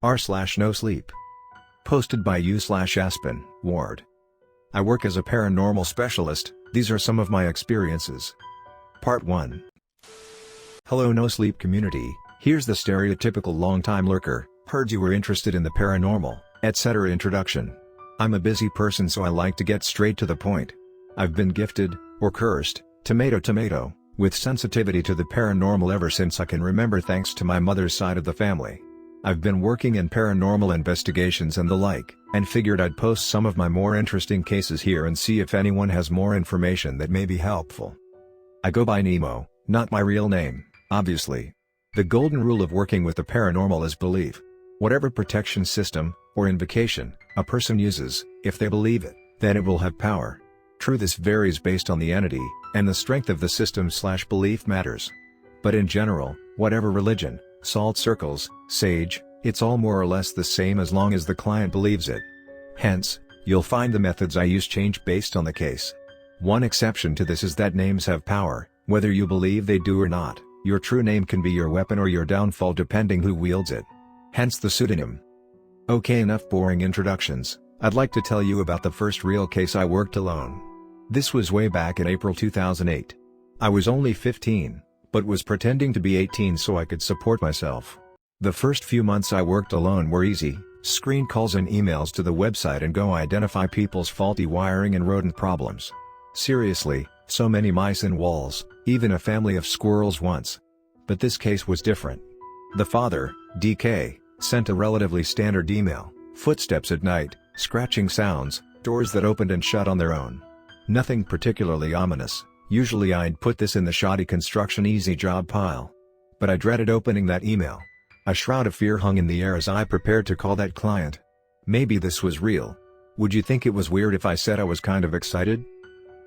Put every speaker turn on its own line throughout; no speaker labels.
r/Nosleep. Posted by u/AspenWard. I work as a paranormal specialist. These are some of my experiences. Part 1. Hello Nosleep community, here's the stereotypical long-time lurker, heard you were interested in the paranormal, etc. introduction. I'm a busy person so I like to get straight to the point. I've been gifted, or cursed, tomato, with sensitivity to the paranormal ever since I can remember thanks to my mother's side of the family. I've been working in paranormal investigations and the like, and figured I'd post some of my more interesting cases here and see if anyone has more information that may be helpful. I go by Nemo, not my real name, obviously. The golden rule of working with the paranormal is believe. Whatever protection system, or invocation, a person uses, if they believe it, then it will have power. True, this varies based on the entity, and the strength of the system/belief matters. But in general, whatever religion, salt circles, sage, it's all more or less the same as long as the client believes it. Hence, you'll find the methods I use change based on the case. One exception to this is that names have power, whether you believe they do or not. Your true name can be your weapon or your downfall depending who wields it. Hence the pseudonym. Okay, enough boring introductions. I'd like to tell you about the first real case I worked alone. This was way back in April 2008. I was only 15, but was pretending to be 18 so I could support myself. The first few months I worked alone were easy, screen calls and emails to the website and go identify people's faulty wiring and rodent problems. Seriously, so many mice in walls, even a family of squirrels once. But this case was different. The father, DK, sent a relatively standard email: footsteps at night, scratching sounds, doors that opened and shut on their own. Nothing particularly ominous. Usually I'd put this in the shoddy construction easy job pile. But I dreaded opening that email. A shroud of fear hung in the air as I prepared to call that client. Maybe this was real. Would you think it was weird if I said I was kind of excited?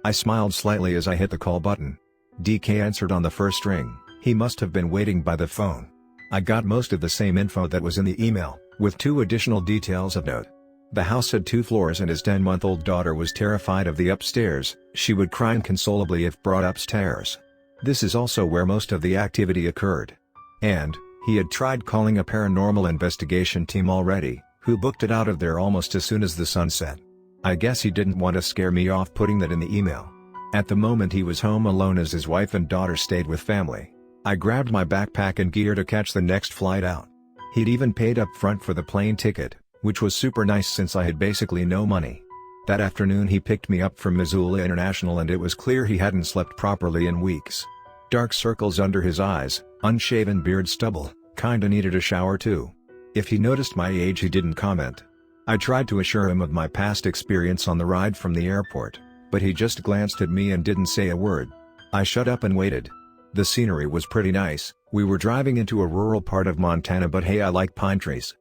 I smiled slightly as I hit the call button. DK answered on the first ring. He must have been waiting by the phone. I got most of the same info that was in the email, with 2 additional details of note. The house had 2 floors and his 10-month-old daughter was terrified of the upstairs. She would cry inconsolably if brought upstairs. This is also where most of the activity occurred. And, he had tried calling a paranormal investigation team already, who booked it out of there almost as soon as the sun set. I guess he didn't want to scare me off putting that in the email. At the moment he was home alone as his wife and daughter stayed with family. I grabbed my backpack and gear to catch the next flight out. He'd even paid up front for the plane ticket, which was super nice since I had basically no money. That afternoon he picked me up from Missoula International and it was clear he hadn't slept properly in weeks. Dark circles under his eyes, unshaven beard stubble, kinda needed a shower too. If he noticed my age he didn't comment. I tried to assure him of my past experience on the ride from the airport, but he just glanced at me and didn't say a word. I shut up and waited. The scenery was pretty nice. We were driving into a rural part of Montana, but hey, I like pine trees.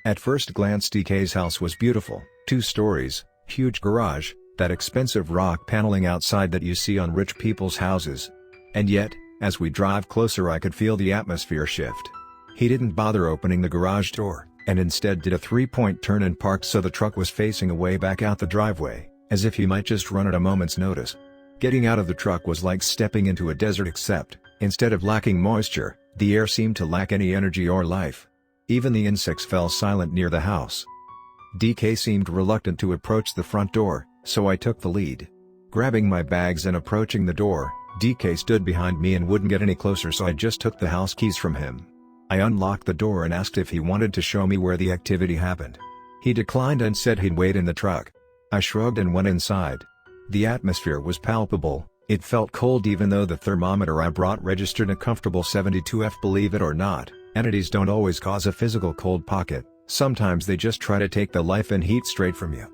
At first glance DK's house was beautiful, 2 stories, huge garage, that expensive rock paneling outside that you see on rich people's houses. And yet, as we drive closer I could feel the atmosphere shift. He didn't bother opening the garage door, and instead did a 3-point turn and parked so the truck was facing away back out the driveway, as if he might just run at a moment's notice. Getting out of the truck was like stepping into a desert, except, instead of lacking moisture, the air seemed to lack any energy or life. Even the insects fell silent near the house. DK seemed reluctant to approach the front door, so I took the lead. Grabbing my bags and approaching the door, DK stood behind me and wouldn't get any closer, so I just took the house keys from him. I unlocked the door and asked if he wanted to show me where the activity happened. He declined and said he'd wait in the truck. I shrugged and went inside. The atmosphere was palpable. It felt cold even though the thermometer I brought registered a comfortable 72 F. Believe it or not, entities don't always cause a physical cold pocket, sometimes they just try to take the life and heat straight from you.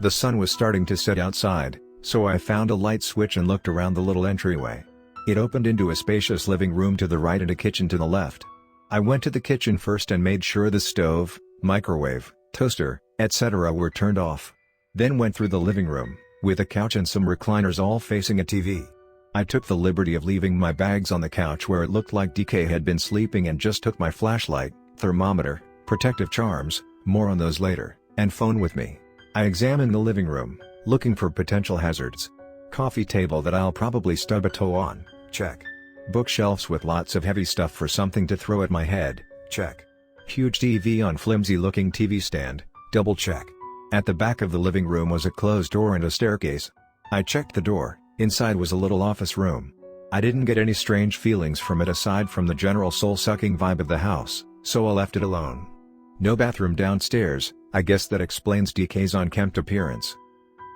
The sun was starting to set outside, so I found a light switch and looked around the little entryway. It opened into a spacious living room to the right and a kitchen to the left. I went to the kitchen first and made sure the stove, microwave, toaster, etc. were turned off. Then went through the living room, with a couch and some recliners all facing a TV. I took the liberty of leaving my bags on the couch where it looked like DK had been sleeping and just took my flashlight, thermometer, protective charms, more on those later, and phone with me. I examined the living room, looking for potential hazards. Coffee table that I'll probably stub a toe on, check. Bookshelves with lots of heavy stuff for something to throw at my head, check. Huge TV on flimsy-looking TV stand, double check. At the back of the living room was a closed door and a staircase. I checked the door, inside was a little office room. I didn't get any strange feelings from it aside from the general soul-sucking vibe of the house, so I left it alone. No bathroom downstairs, I guess that explains DK's unkempt appearance.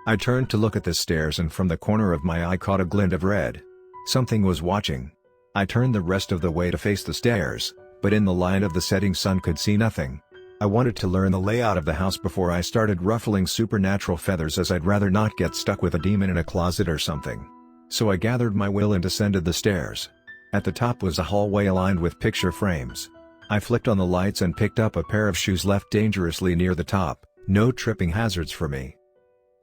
I turned to look at the stairs and from the corner of my eye caught a glint of red. Something was watching. I turned the rest of the way to face the stairs, but in the light of the setting sun could see nothing. I wanted to learn the layout of the house before I started ruffling supernatural feathers as I'd rather not get stuck with a demon in a closet or something. So I gathered my will and descended the stairs. At the top was a hallway lined with picture frames. I flicked on the lights and picked up a pair of shoes left dangerously near the top, no tripping hazards for me.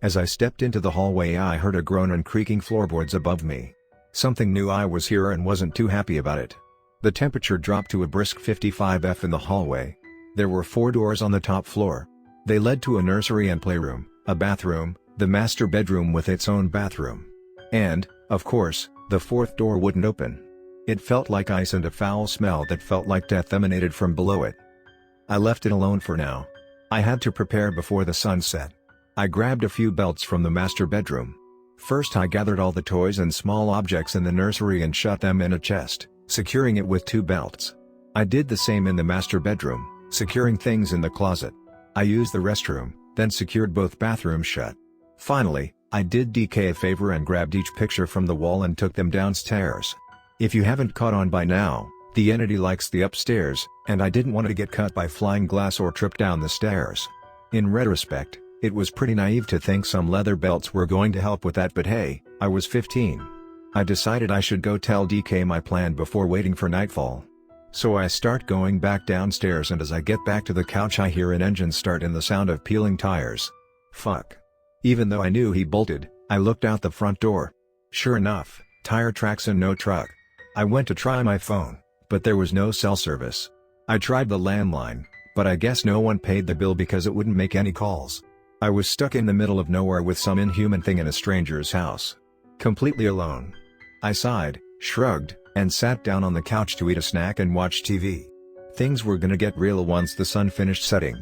As I stepped into the hallway I heard a groan and creaking floorboards above me. Something knew I was here and wasn't too happy about it. The temperature dropped to a brisk 55 in the hallway. There were 4 doors on the top floor. They led to a nursery and playroom, a bathroom, the master bedroom with its own bathroom. And, of course, the 4th door wouldn't open. It felt like ice and a foul smell that felt like death emanated from below it. I left it alone for now. I had to prepare before the sun set. I grabbed a few belts from the master bedroom. First I gathered all the toys and small objects in the nursery and shut them in a chest, securing it with 2 belts. I did the same in the master bedroom, securing things in the closet. I used the restroom, then secured both bathrooms shut. Finally, I did DK a favor and grabbed each picture from the wall and took them downstairs. If you haven't caught on by now, the entity likes the upstairs, and I didn't want to get cut by flying glass or trip down the stairs. In retrospect, it was pretty naive to think some leather belts were going to help with that, but hey, I was 15. I decided I should go tell DK my plan before waiting for nightfall. So I start going back downstairs and as I get back to the couch I hear an engine start and the sound of peeling tires. Fuck. Even though I knew he bolted, I looked out the front door. Sure enough, tire tracks and no truck. I went to try my phone, but there was no cell service. I tried the landline, but I guess no one paid the bill because it wouldn't make any calls. I was stuck in the middle of nowhere with some inhuman thing in a stranger's house. Completely alone. I sighed, shrugged, and sat down on the couch to eat a snack and watch TV. Things were gonna get real once the sun finished setting.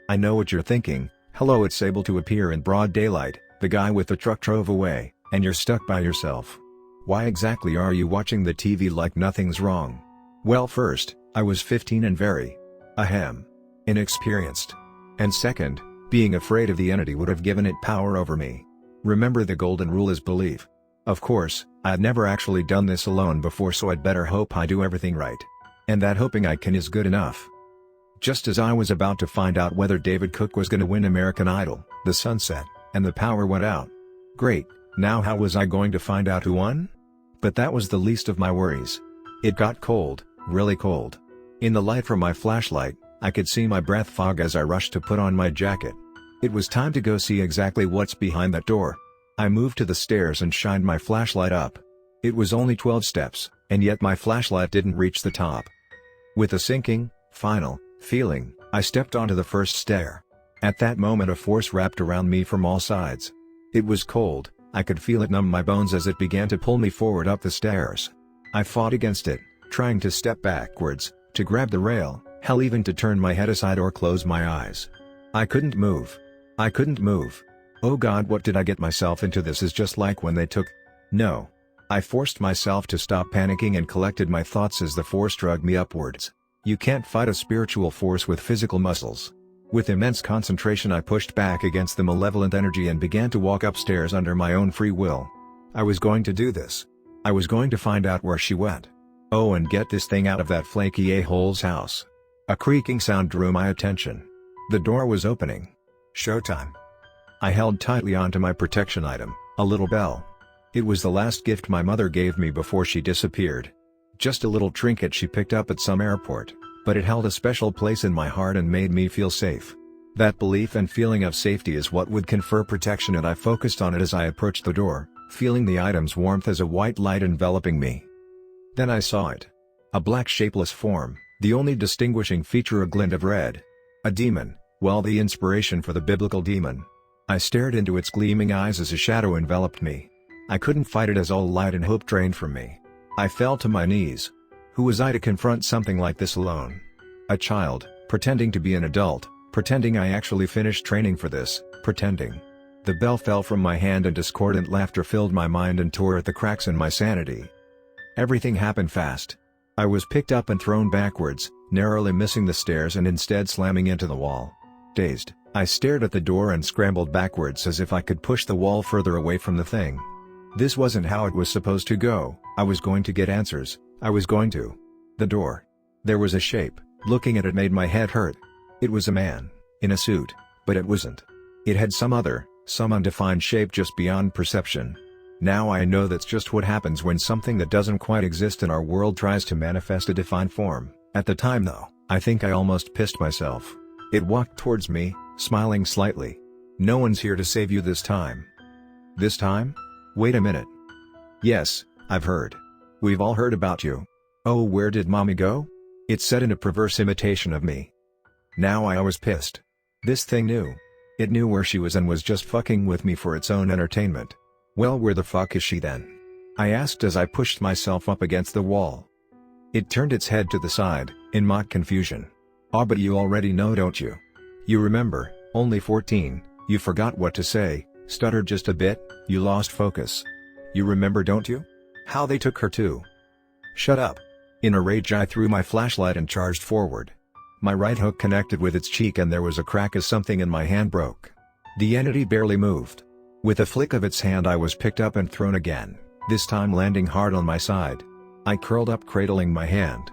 I know what you're thinking, hello, it's able to appear in broad daylight, the guy with the truck drove away, and you're stuck by yourself. Why exactly are you watching the TV like nothing's wrong? Well, first, I was 15 and very inexperienced. And second, being afraid of the entity would have given it power over me. Remember, the golden rule is believe. Of course, I'd never actually done this alone before, so I'd better hope I do everything right. And that hoping I can is good enough. Just as I was about to find out whether David Cook was gonna win American Idol, the sun set, and the power went out. Great, now how was I going to find out who won? But that was the least of my worries. It got cold, really cold. In the light from my flashlight, I could see my breath fog as I rushed to put on my jacket. It was time to go see exactly what's behind that door. I moved to the stairs and shined my flashlight up. It was only 12 steps, and yet my flashlight didn't reach the top. With a sinking, final feeling, I stepped onto the first stair. At that moment a force wrapped around me from all sides. It was cold, I could feel it numb my bones as it began to pull me forward up the stairs. I fought against it, trying to step backwards, to grab the rail, hell, even to turn my head aside or close my eyes. I couldn't move. I couldn't move. Oh God, what did I get myself into? This is just like when they took... No. I forced myself to stop panicking and collected my thoughts as the force dragged me upwards. You can't fight a spiritual force with physical muscles. With immense concentration I pushed back against the malevolent energy and began to walk upstairs under my own free will. I was going to do this. I was going to find out where she went. Oh, and get this thing out of that flaky a-hole's house. A creaking sound drew my attention. The door was opening. Showtime. I held tightly onto my protection item, a little bell. It was the last gift my mother gave me before she disappeared. Just a little trinket she picked up at some airport, but it held a special place in my heart and made me feel safe. That belief and feeling of safety is what would confer protection, and I focused on it as I approached the door, feeling the item's warmth as a white light enveloping me. Then I saw it. A black shapeless form, the only distinguishing feature a glint of red. A demon, well, the inspiration for the biblical demon. I stared into its gleaming eyes as a shadow enveloped me. I couldn't fight it as all light and hope drained from me. I fell to my knees. Who was I to confront something like this alone? A child, pretending to be an adult, pretending I actually finished training for this, pretending. The bell fell from my hand and discordant laughter filled my mind and tore at the cracks in my sanity. Everything happened fast. I was picked up and thrown backwards, narrowly missing the stairs and instead slamming into the wall. Dazed, I stared at the door and scrambled backwards as if I could push the wall further away from the thing. This wasn't how it was supposed to go. I was going to get answers. I was going to. The door. There was a shape. Looking at it made my head hurt. It was a man, in a suit, but it wasn't. It had some undefined shape just beyond perception. Now I know that's just what happens when something that doesn't quite exist in our world tries to manifest a defined form. At the time though, I think I almost pissed myself. It walked towards me, smiling slightly. No one's here to save you this time. This time? Wait a minute. Yes, I've heard. We've all heard about you. Oh, where did mommy go? It said in a perverse imitation of me. Now I was pissed. This thing knew. It knew where she was and was just fucking with me for its own entertainment. Well, where the fuck is she then? I asked as I pushed myself up against the wall. It turned its head to the side, in mock confusion. "Ah, but you already know, don't you? You remember, only 14, you forgot what to say, stuttered just a bit, you lost focus. You remember, don't you? How they took her too." Shut up. In a rage I threw my flashlight and charged forward. My right hook connected with its cheek and there was a crack as something in my hand broke. The entity barely moved. With a flick of its hand I was picked up and thrown again, this time landing hard on my side. I curled up cradling my hand.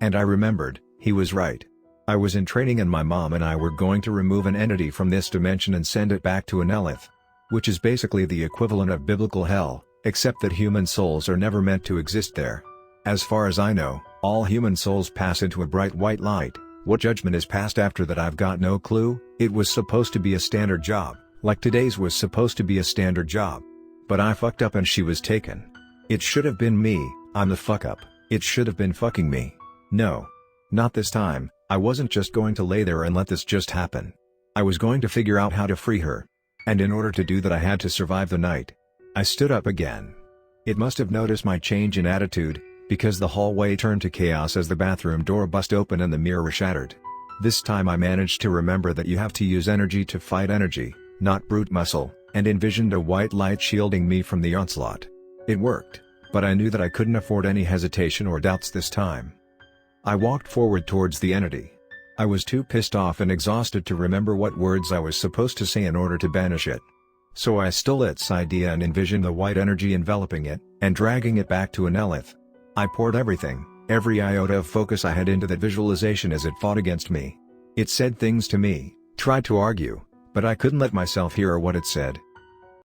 And I remembered, he was right. I was in training and my mom and I were going to remove an entity from this dimension and send it back to Anelith. Which is basically the equivalent of biblical hell, except that human souls are never meant to exist there. As far as I know, all human souls pass into a bright white light. What judgment is passed after that I've got no clue. It was supposed to be a standard job, like today's was supposed to be a standard job. But I fucked up and she was taken. It should have been me, I'm the fuck up, it should have been fucking me. No. Not this time, I wasn't just going to lay there and let this just happen. I was going to figure out how to free her. And in order to do that I had to survive the night. I stood up again. It must have noticed my change in attitude, because the hallway turned to chaos as the bathroom door bust open and the mirror shattered. This time I managed to remember that you have to use energy to fight energy, not brute muscle, and envisioned a white light shielding me from the onslaught. It worked, but I knew that I couldn't afford any hesitation or doubts this time. I walked forward towards the entity. I was too pissed off and exhausted to remember what words I was supposed to say in order to banish it. So I stole its idea and envisioned the white energy enveloping it, and dragging it back to Anelith. I poured everything, every iota of focus I had into that visualization as it fought against me. It said things to me, tried to argue, but I couldn't let myself hear what it said.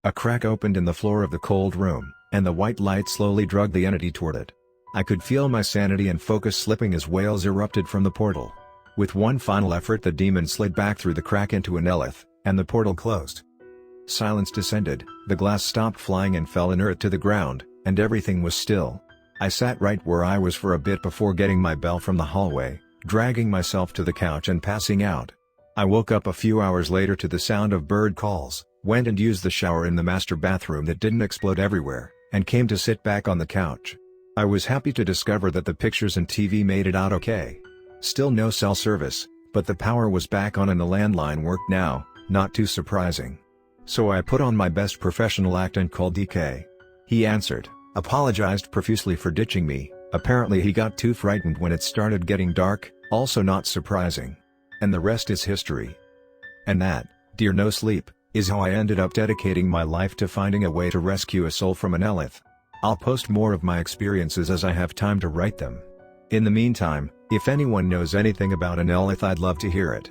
A crack opened in the floor of the cold room, and the white light slowly dragged the entity toward it. I could feel my sanity and focus slipping as wails erupted from the portal. With one final effort the demon slid back through the crack into Anelith, and the portal closed. Silence descended, the glass stopped flying and fell inert to the ground, and everything was still. I sat right where I was for a bit before getting my bell from the hallway, dragging myself to the couch and passing out. I woke up a few hours later to the sound of bird calls, went and used the shower in the master bathroom that didn't explode everywhere, and came to sit back on the couch. I was happy to discover that the pictures and TV made it out okay. Still no cell service, but the power was back on and the landline worked now, not too surprising. So I put on my best professional act and called DK. He answered, apologized profusely for ditching me. Apparently he got too frightened when it started getting dark, also not surprising. And the rest is history. And that, dear Nosleep, is how I ended up dedicating my life to finding a way to rescue a soul from Anelith. I'll post more of my experiences as I have time to write them. In the meantime, if anyone knows anything about Anelith I'd love to hear it.